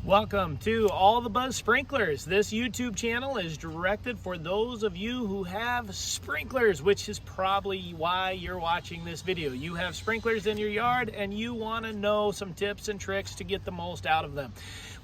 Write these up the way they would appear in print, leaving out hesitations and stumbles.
Welcome to All the Buzz Sprinklers. This YouTube channel is directed for those of you who have sprinklers, which is probably why you're watching this video. You have sprinklers in your yard and you want to know some tips and tricks to get the most out of them,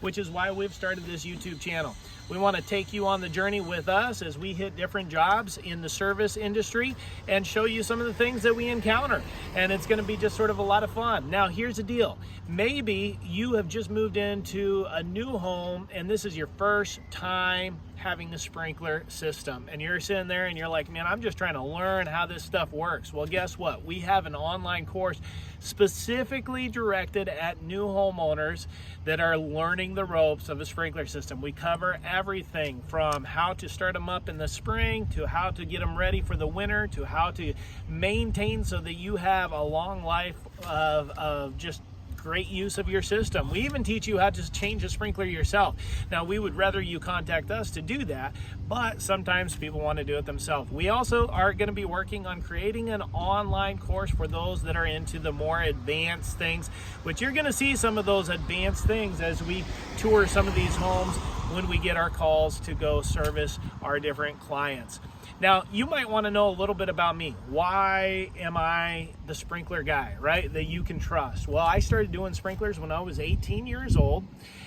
which is why we've started this YouTube channel. We want to take you on the journey with us as we hit different jobs in the service industry and show you some of the things that we encounter. And it's going to be just sort of a lot of fun. Now, here's the deal. Maybe you have just moved into a new home and this is your first time having a sprinkler system. And you're sitting there and you're like, man, I'm just trying to learn how this stuff works. Well, guess what? We have an online course specifically directed at new homeowners that are learning the ropes of a sprinkler system. We cover everything from how to start them up in the spring to how to get them ready for the winter to how to maintain so that you have a long life of just great use of your system. We even teach you how to change a sprinkler yourself. Now, we would rather you contact us to do that, but sometimes people want to do it themselves. We also are going to be working on creating an online course for those that are into the more advanced things, which you're going to see some of those advanced things as we tour some of these homes when we get our calls to go service our different clients. Now, you might want to know a little bit about me. Why am I the sprinkler guy, right, that you can trust? Well, I started doing sprinklers when I was 18 years old,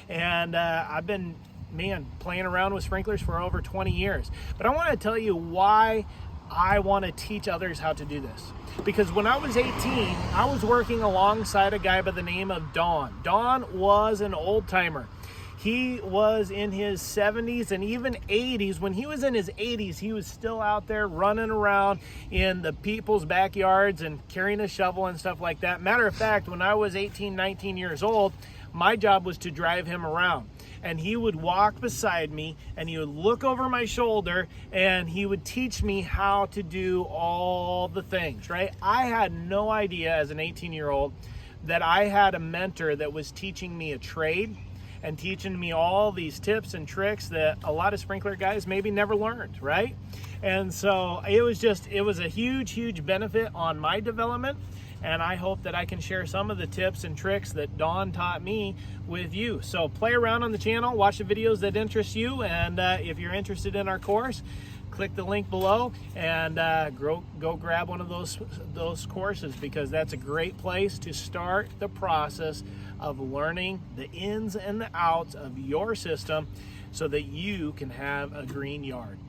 and I've been, playing around with sprinklers for over 20 years. But I want to tell you why I want to teach others how to do this. Because when I was 18, I was working alongside a guy by the name of Don. Don was an old-timer. He was in his 70s and even 80s. When he was in his 80s, he was still out there running around in the people's backyards and carrying a shovel and stuff like that. Matter of fact, when I was 18, 19 years old, my job was to drive him around. And he would walk beside me and he would look over my shoulder and he would teach me how to do all the things, right? I had no idea as an 18-year-old that I had a mentor that was teaching me a trade and teaching me all these tips and tricks that a lot of sprinkler guys maybe never learned, right? And so it was a huge benefit on my development, and I hope that I can share some of the tips and tricks that Don taught me with you. So play around on the channel, watch the videos that interest you, and if you're interested in our course, click the link below and go grab one of those courses, because that's a great place to start the process of learning the ins and the outs of your system so that you can have a green yard.